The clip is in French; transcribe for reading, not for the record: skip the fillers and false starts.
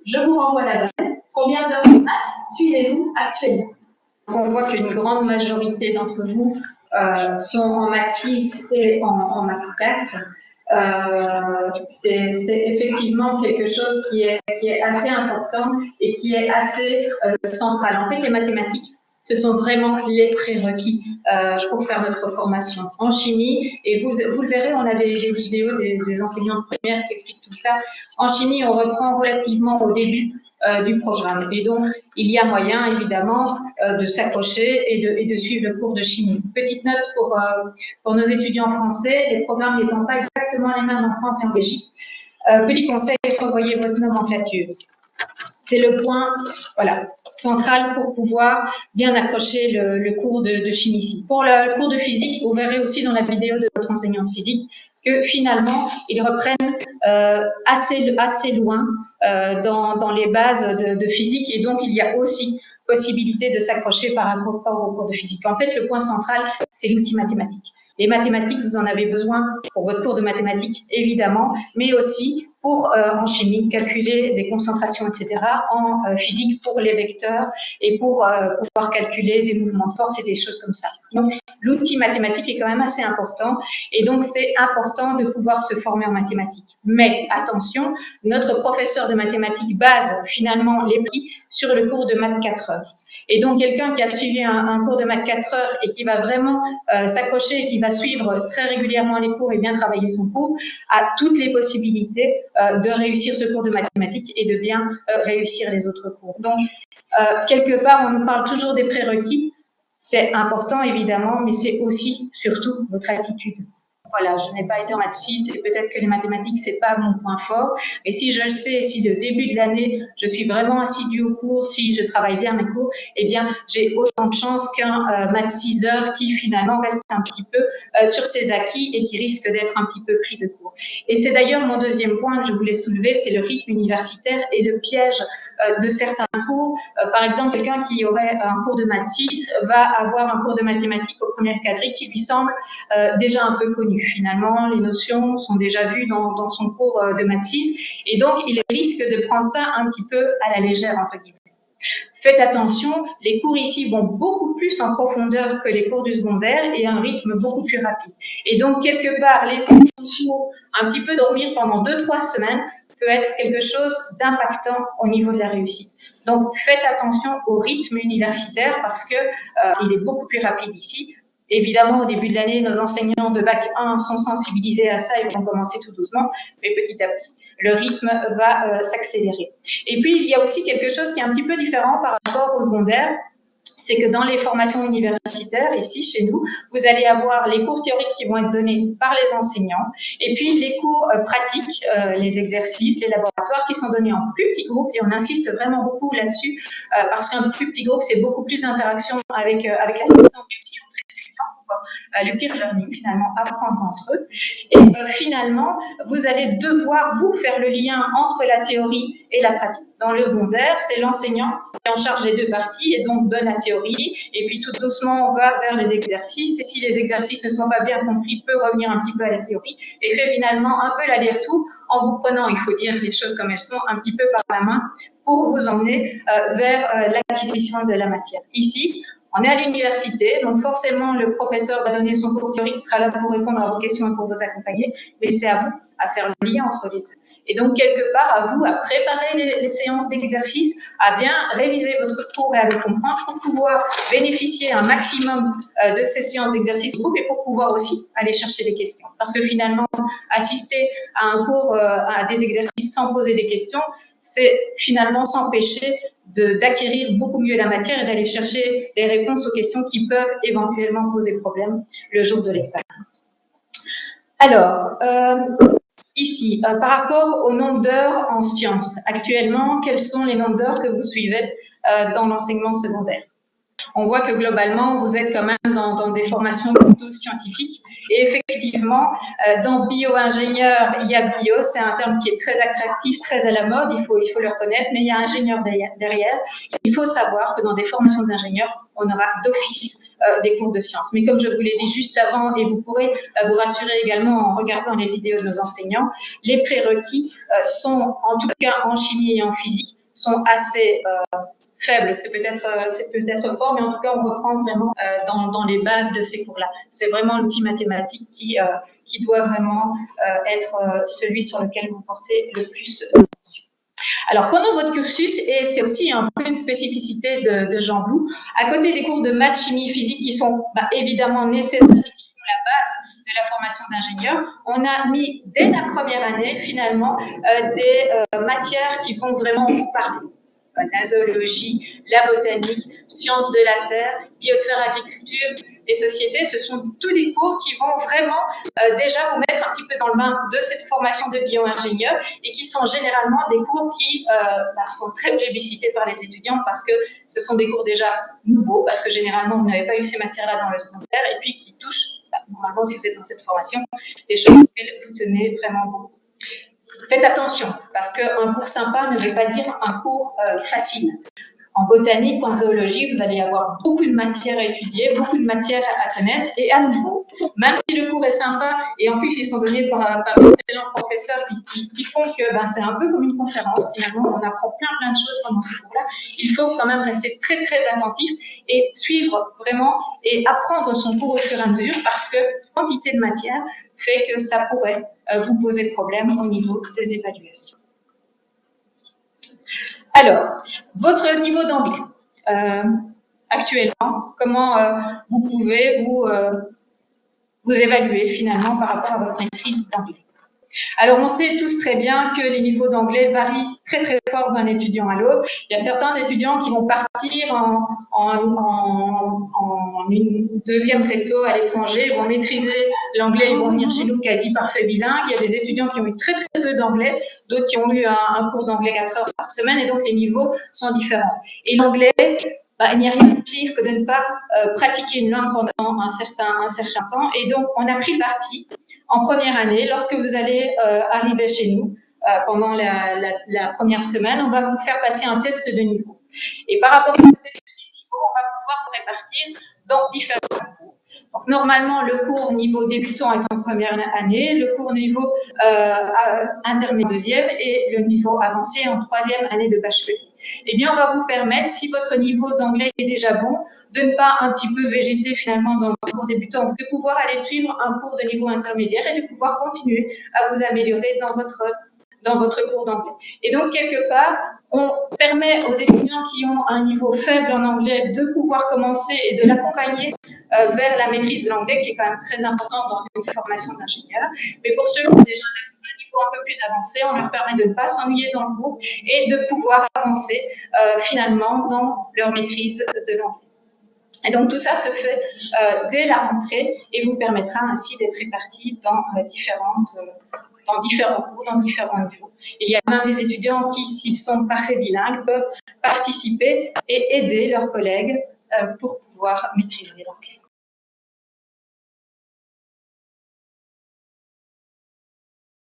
Je vous renvoie l'adresse. Combien d'heures de maths suivez-vous actuellement? On voit qu'une grande majorité d'entre vous sont en maths 6 et en maths 4. C'est effectivement quelque chose qui est assez important et qui est assez central. En fait, les mathématiques, ce sont vraiment les prérequis pour faire notre formation en chimie. Et vous le verrez, on a des vidéos des enseignants de première qui expliquent tout ça. En chimie, on reprend relativement au début du programme. Et donc, il y a moyen, évidemment, de s'accrocher et de suivre le cours de chimie. Petite note pour nos étudiants français, les programmes n'étant pas exactement les mêmes en France et en Belgique. Petit conseil, revoyez votre nomenclature. C'est le point central pour pouvoir bien accrocher le cours de chimie ici. Pour le cours de physique, vous verrez aussi dans la vidéo de votre enseignant de physique que finalement, ils reprennent assez loin dans les bases de physique et donc il y a aussi possibilité de s'accrocher par rapport au cours de physique. En fait, le point central, c'est l'outil mathématique. Les mathématiques, vous en avez besoin pour votre cours de mathématiques, évidemment, mais aussi pour, en chimie, calculer des concentrations, etc., en physique pour les vecteurs et pour pouvoir calculer des mouvements de force et des choses comme ça. Donc, l'outil mathématique est quand même assez important et donc c'est important de pouvoir se former en mathématiques. Mais attention, notre professeur de mathématiques base finalement les prix sur le cours de maths 4 heures. Et donc, quelqu'un qui a suivi un cours de maths 4 heures et qui va vraiment s'accrocher et qui va suivre très régulièrement les cours et bien travailler son cours, a toutes les possibilités de réussir ce cours de mathématiques et de bien réussir les autres cours. Donc, quelque part, on nous parle toujours des prérequis. C'est important, évidemment, mais c'est aussi, surtout, votre attitude. Voilà, je n'ai pas été en maths 6 et peut-être que les mathématiques, c'est pas mon point fort. Mais si je le sais, si de début de l'année, je suis vraiment assidue au cours, si je travaille bien mes cours, eh bien, j'ai autant de chance qu'un maths 6 heures qui finalement reste un petit peu sur ses acquis et qui risque d'être un petit peu pris de court. Et c'est d'ailleurs mon deuxième point que je voulais soulever, c'est le rythme universitaire et le piège de certains cours. Par exemple, quelqu'un qui aurait un cours de maths 6 va avoir un cours de mathématiques au premier quadri qui lui semble déjà un peu connu. Finalement, les notions sont déjà vues dans son cours de maths 6 et donc il risque de prendre ça un petit peu à la légère, entre guillemets. Faites attention, les cours ici vont beaucoup plus en profondeur que les cours du secondaire et un rythme beaucoup plus rapide. Et donc, quelque part, laisser les cours un petit peu dormir pendant 2-3 semaines peut être quelque chose d'impactant au niveau de la réussite. Donc, faites attention au rythme universitaire parce que il est beaucoup plus rapide ici. Évidemment, au début de l'année, nos enseignants de bac 1 sont sensibilisés à ça et vont commencer tout doucement, mais petit à petit, le rythme va s'accélérer. Et puis, il y a aussi quelque chose qui est un petit peu différent par rapport au secondaire, c'est que dans les formations universitaires, ici, chez nous, vous allez avoir les cours théoriques qui vont être donnés par les enseignants, et puis les cours pratiques, les exercices, les laboratoires qui sont donnés en plus petits groupes, et on insiste vraiment beaucoup là-dessus, parce qu'un plus petit groupe, c'est beaucoup plus d'interaction avec l'assistant psy le peer learning, finalement, apprendre entre eux. Et finalement, vous allez devoir, vous, faire le lien entre la théorie et la pratique. Dans le secondaire, c'est l'enseignant qui est en charge des deux parties et donc donne la théorie. Et puis, tout doucement, on va vers les exercices. Et si les exercices ne sont pas bien compris, peut revenir un petit peu à la théorie et fait finalement un peu l'aller-retour en vous prenant, il faut dire les choses comme elles sont, un petit peu par la main pour vous emmener vers l'acquisition de la matière. Ici, on est à l'université, donc forcément le professeur va donner son cours théorique, qui sera là pour répondre à vos questions et pour vous accompagner, mais c'est à vous à faire le lien entre les deux. Et donc quelque part à vous à préparer les séances d'exercice, à bien réviser votre cours et à le comprendre pour pouvoir bénéficier un maximum de ces séances d'exercice et pour pouvoir aussi aller chercher des questions. Parce que finalement, assister à un cours, à des exercices sans poser des questions, c'est finalement s'empêcher d'acquérir beaucoup mieux la matière et d'aller chercher des réponses aux questions qui peuvent éventuellement poser problème le jour de l'examen. Alors, ici, par rapport au nombre d'heures en sciences, actuellement, quels sont les nombres d'heures que vous suivez dans l'enseignement secondaire? On voit que globalement, vous êtes quand même dans des formations plutôt scientifiques. Et effectivement, dans bio-ingénieur, il y a bio, c'est un terme qui est très attractif, très à la mode, il faut le reconnaître, mais il y a ingénieur derrière. Il faut savoir que dans des formations d'ingénieurs, on aura d'office des cours de sciences. Mais comme je vous l'ai dit juste avant, et vous pourrez vous rassurer également en regardant les vidéos de nos enseignants, les prérequis sont, en tout cas en chimie et en physique, sont assez faibles. C'est peut-être fort, mais en tout cas, on reprend vraiment dans les bases de ces cours-là. C'est vraiment l'outil mathématique qui doit vraiment être celui sur lequel vous portez le plus d'attention. Alors, pendant votre cursus, et c'est aussi un peu une spécificité de Jean Blou, à côté des cours de maths, chimie, physique qui sont évidemment nécessaires et qui font la base de la formation d'ingénieur, on a mis dès la première année, finalement, des matières qui vont vraiment vous parler. La zoologie, la botanique, sciences de la terre, biosphère, agriculture et société, ce sont tous des cours qui vont vraiment déjà vous mettre un petit peu dans le bain de cette formation de bio-ingénieur et qui sont généralement des cours qui sont très plébiscités par les étudiants parce que ce sont des cours déjà nouveaux, parce que généralement vous n'avez pas eu ces matières-là dans le secondaire et puis qui touchent, normalement si vous êtes dans cette formation, des choses auxquelles vous tenez vraiment beaucoup. Faites attention, parce qu'un cours sympa ne veut pas dire un cours facile. En botanique, en zoologie, vous allez avoir beaucoup de matières à étudier, beaucoup de matières à connaître, et à nouveau, même si le cours est sympa, et en plus ils sont donnés par d'excellents professeurs qui font que c'est un peu comme une conférence, finalement, on apprend plein de choses pendant ces cours-là, il faut quand même rester très attentif et suivre vraiment et apprendre son cours au fur et à mesure, parce que quantité de matière fait que ça pourrait vous poser problème au niveau des évaluations. Alors, votre niveau d'anglais, actuellement, comment vous pouvez vous évaluer finalement par rapport à votre maîtrise d'anglais? Alors, on sait tous très bien que les niveaux d'anglais varient très fort d'un étudiant à l'autre. Il y a certains étudiants qui vont partir en une deuxième réto à l'étranger, vont maîtriser l'anglais, ils vont venir chez nous quasi parfait bilingue. Il y a des étudiants qui ont eu très peu d'anglais, d'autres qui ont eu un cours d'anglais 4 heures par semaine, et donc les niveaux sont différents. Et l'anglais, il n'y a rien de pire que de ne pas pratiquer une langue pendant un certain temps. Et donc, on a pris le parti en première année, lorsque vous allez arriver chez nous, pendant la première semaine, on va vous faire passer un test de niveau. Et par rapport à ce test de niveau, on va pouvoir vous répartir dans différents cours. Donc, normalement, le cours niveau débutant est en première année, le cours niveau intermédiaire deuxième et le niveau avancé en troisième année de bachelier. Eh bien, on va vous permettre, si votre niveau d'anglais est déjà bon, de ne pas un petit peu végéter finalement dans le cours débutant, de pouvoir aller suivre un cours de niveau intermédiaire et de pouvoir continuer à vous améliorer dans votre cours d'anglais. Et donc, quelque part, on permet aux étudiants qui ont un niveau faible en anglais de pouvoir commencer et de l'accompagner vers la maîtrise de l'anglais, qui est quand même très important dans une formation d'ingénieur. Mais pour ceux qui ont déjà un niveau un peu plus avancé, on leur permet de ne pas s'ennuyer dans le cours et de pouvoir avancer finalement dans leur maîtrise de l'anglais. Et donc tout ça se fait dès la rentrée et vous permettra ainsi d'être répartis dans différents cours, dans différents niveaux. Il y a même des étudiants qui, s'ils sont parfaits bilingues, peuvent participer et aider leurs collègues pour pouvoir maîtriser l'anglais.